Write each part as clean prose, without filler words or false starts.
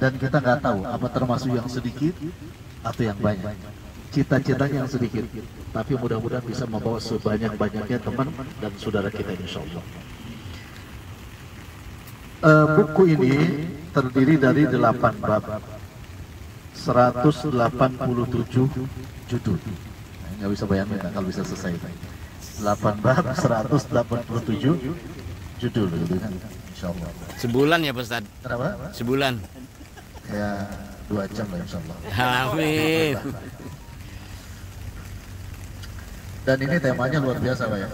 Dan kita nggak tahu apa termasuk yang sedikit atau yang banyak. Cita-citanya yang sedikit, tapi mudah-mudahan bisa membawa sebanyak-banyaknya teman dan saudara kita insya Allah. Buku ini terdiri dari 8 bab, 187 judul. Nggak bisa bayangin kalau bisa selesai. 8 bab, 187 judul gitu kan, insya Allah. Sebulan ya Pak Ustadz? Kenapa? Sebulan. Ya 2 jam lah insya Allah. Amin. Dan ini temanya luar biasa Pak ya.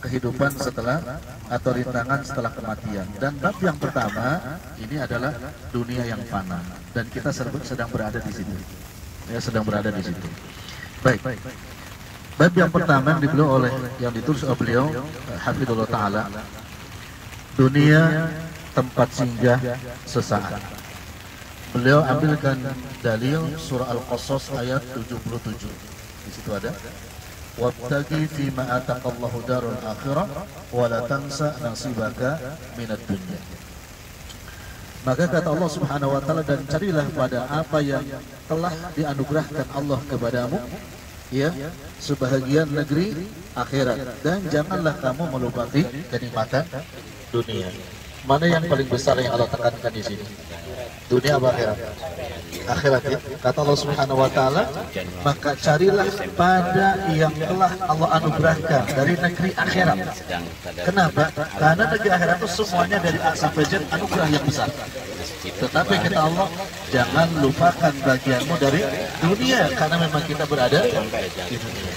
Kehidupan setelah atau rintangan setelah kematian. Dan bab yang pertama ini adalah dunia yang fana. Dan kita sedang berada di situ. Ya, sedang berada di situ. Baik. Bab yang pertama yang ditulis oleh beliau Hafidhullah Ta'ala, dunia tempat singgah sesaat. Beliau ambilkan dalil surah Al-Qasas ayat 77. Di situ ada wabtaghi fima ataqallahu darul akhirah wa la tansa nasibaka minad dunya. Maka kata Allah Subhanahu wa taala, dan carilah pada apa yang telah dianugerahkan Allah kepadamu, ya, sebahagian negeri akhirat, dan janganlah kamu melupakan kenikmatan dunia. Mana yang paling besar yang Allah tekankan di sini? Dunia atau akhirat? Akhirat ya. Kata Allah Subhanahu wa taala, maka carilah pada yang telah Allah anugerahkan dari negeri akhirat. Kenapa? Karena negeri akhirat itu semuanya dari A sampai Z anugerah yang besar. Tetapi kata Allah, jangan lupakan bagianmu dari dunia, karena memang kita berada di dunia.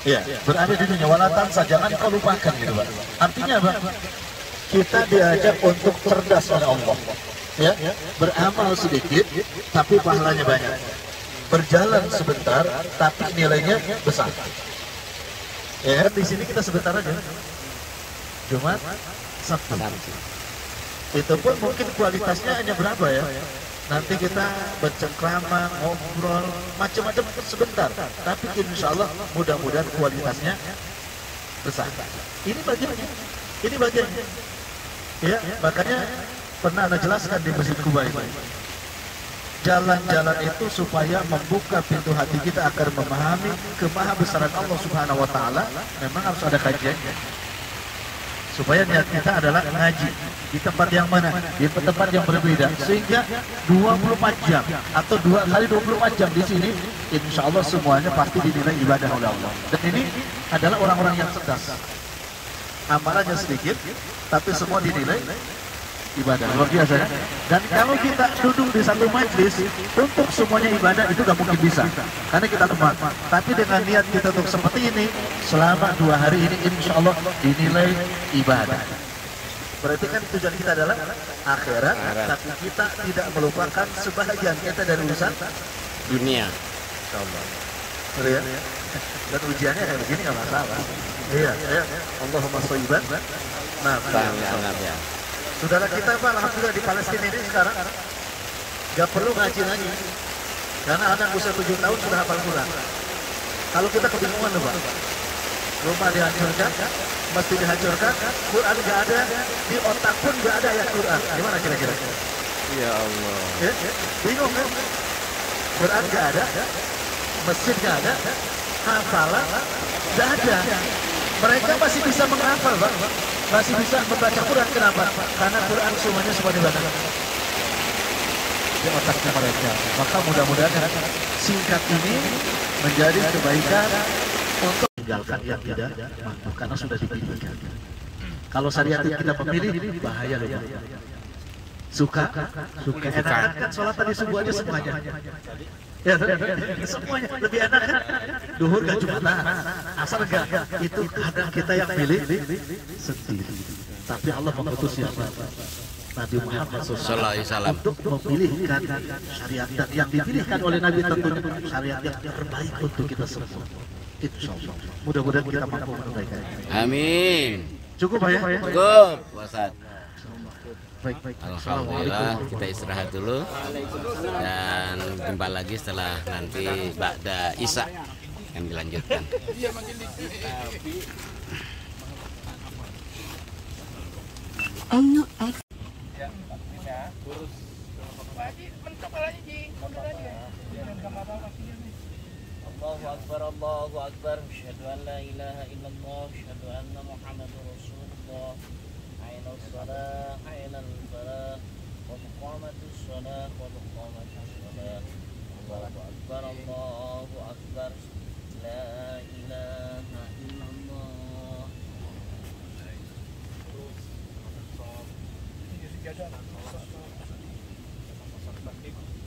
Ya, berada di dunia. Walatansa, jangan kau lupakan gitu Pak. Artinya apa? Kita diajak untuk cerdas oleh Allah. Ya, beramal sedikit tapi pahalanya banyak. Berjalan sebentar tapi nilainya besar. Ya, di sini kita sebentar aja. Jumat, Sabtu. Itu pun mungkin kualitasnya hanya berapa ya? Nanti kita bercengkrama, ngobrol, macam-macam sebentar. Tapi insya Allah mudah-mudahan kualitasnya besar. Ini bagiannya. Ini bagiannya. Ya, makanya pernah Anda jelaskan di Masjid Kuba ini. Jalan-jalan itu supaya membuka pintu hati kita agar memahami kemahabesaran Allah Subhanahu wa taala, memang harus ada kajiannya. Supaya niat kita adalah ngaji di tempat yang mana? Di tempat yang berbeda. Sehingga 24 jam atau 2 kali 24 jam di sini, insya Allah semuanya pasti dinilai ibadah oleh Allah. Dan ini adalah orang-orang yang cerdas. Amalannya sedikit, tapi semua dinilai ibadah. Luar biasa ya. Dan kalau kita duduk di satu majlis untuk semuanya ibadah, itu gak mungkin bisa, karena kita teman. Tapi dengan niat kita untuk seperti ini selama 2 hari ini, insya Allah dinilai ibadah. Berarti kan tujuan kita adalah akhirat, tapi kita tidak melupakan sebahagian kita dari urusan Dunia. insya Allah. Betul ya? Dan ujiannya kayak begini gak masalah. Iya, ya. Allahumma shayyiban nafi'an. Ya. Saudara kita Pak, alhamdulillah di Palestina ini sekarang gak perlu ngaji lagi, karena anak usia 7 tahun sudah hafal Quran. Kalau kita kebingungan loh Pak, rumah dihancurkan, masjid dihancurkan, Quran gak ada, di otak pun gak ada ayat Quran. Gimana kira-kira? Ya Allah. Ya? Bingung kan? Quran gak ada, masjid gak ada, hafalan gak ada. Mereka masih bisa menghafal Pak, masih bisa membaca Quran. Kenapa? Karena Quran semuanya semua dibaca di otaknya mereka. Maka mudah-mudahan singkat ini menjadi kebaikan untuk meninggalkan yang tidak mampu, karena sudah dipilihkan. Kalau syariat kita memilih, bahaya loh. Suka enak kan sholat tadi subuh aja semuanya. Ya, semuanya lebih enak kan? Duhur gak Jumatan, asal gak, itu kadang kita yang pilih sendiri. Tapi Allah mengutus siapa? Nabi Muhammad SAW untuk memilihkan syariat, dan yang dipilihkan oleh Nabi tentunya syariat yang terbaik untuk kita semua. Insyaallah. Mudah-mudahan kita mampu menunaikannya. Amin. Cukup Pak ya? Cukup, Ustaz. Baik. Alhamdulillah, kita istirahat dulu dan jumpa lagi setelah nanti ba'da Isya yang dilanjutkan. Pak Haji mentok palanya Ji, mundur aja. Jangan apa-apa nih. Allahu Akbar, Allahu Akbar. Asyhadu an la ilaha illallah, asyhadu anna Muhammadar Rasulullah. Ainal salah, ainal falah. Qad qamatis salah, qad qamatis salah. Allahu Akbar, Allahu Akbar. La ilaha illallah. Ini sejadah.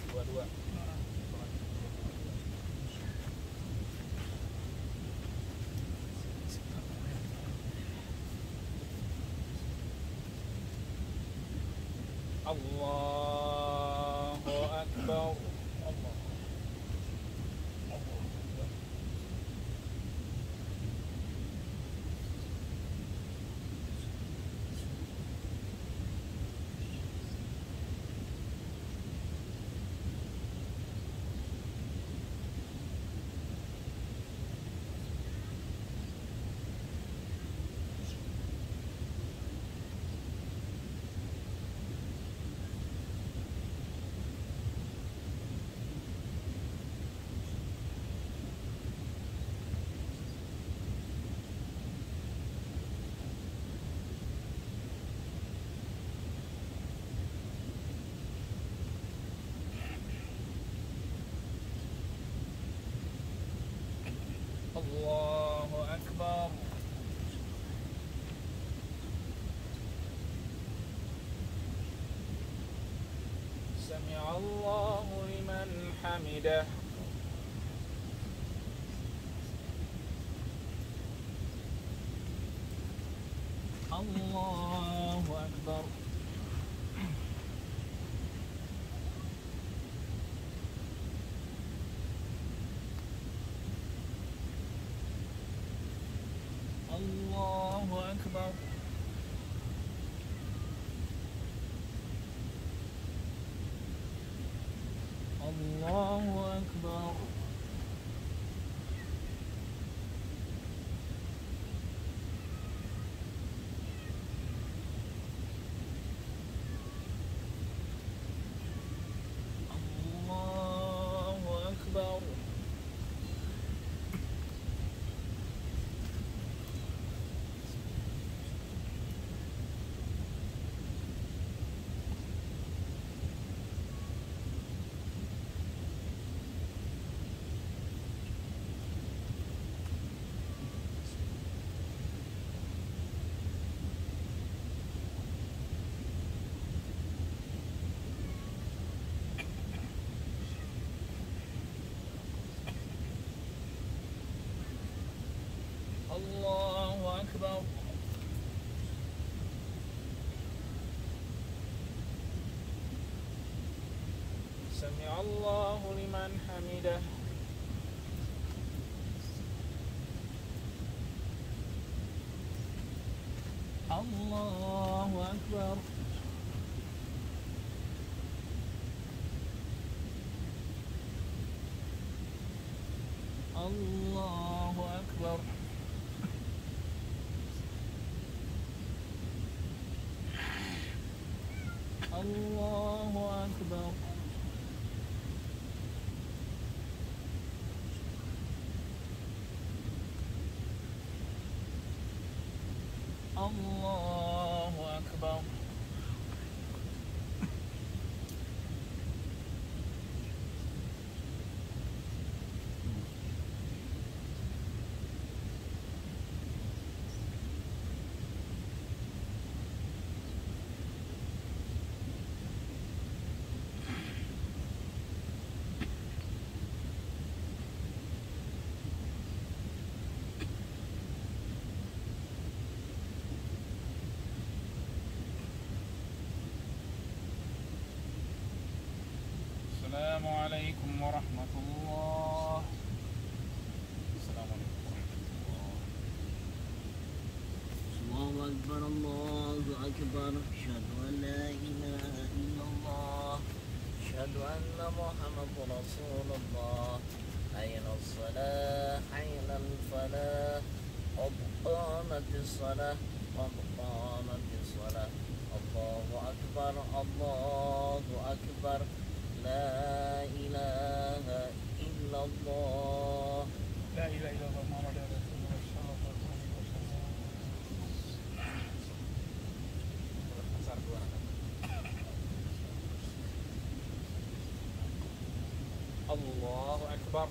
Dua-dua. Allahu Akbar. Allah. Allahu Akbar. Sami'allahu liman hamidah. Allahu Akbar. Allahu Akbar. Allahu Akbar. Allahu Akbar. Allahu Akbar. Sami'allahu liman hamidah. Allahu Akbar. Allahu Akbar. Allahu Akbar. Allahu Akbar. Assalamualaikum warahmatullah. Assalamualaikum warahmatullah. Allahu Akbar, Allahu Akbar. Asyhadu an la ilaha illallah. Asyhadu anna Muhammadar Rasulullah. Ainal salah, ainal falah. Qad qamatis salah, qad qamatis salah. Allahu Akbar, la ilaha illallah. La ilaha illallah Muhammadur Rasulullah sallallahu alaihi wasallam. Allahu Akbar.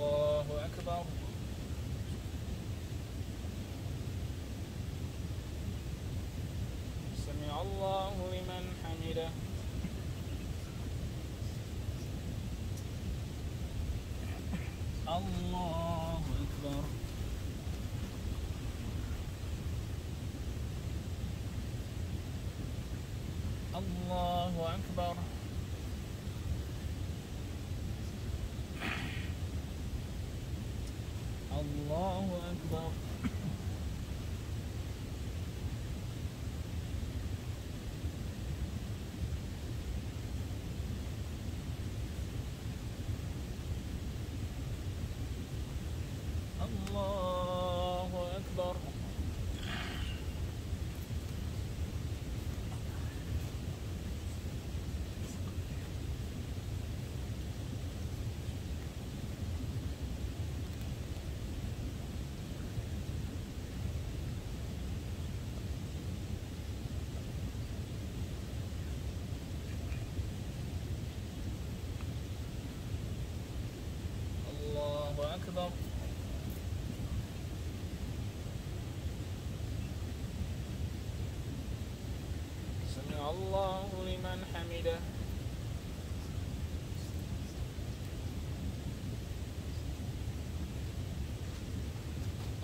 Allahu Akbar. Sami Allahu liman hamidah. Allahu Akbar. Allahu Akbar. Allahu Akbar. Allahu Akbar. Allahu Akbar. Sami Allahu liman hamidah.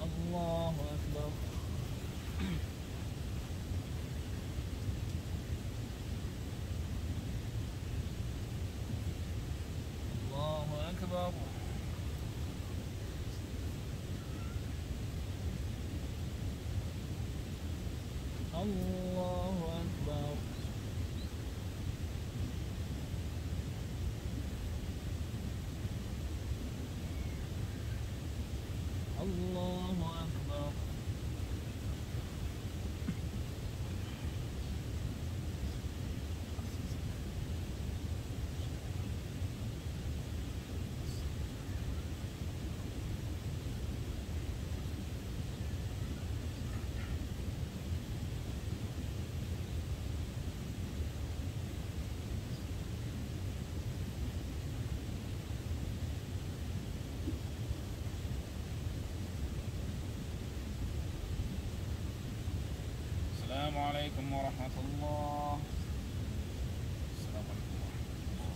Allahu Akbar. Allahu Akbar. Allahu Akbar. Allahu Akbar. Assalamualaikum warahmatullahi. Assalamualaikum warahmatullahi.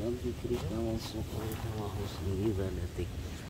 بذكرك وسكرك وحسن عبادتك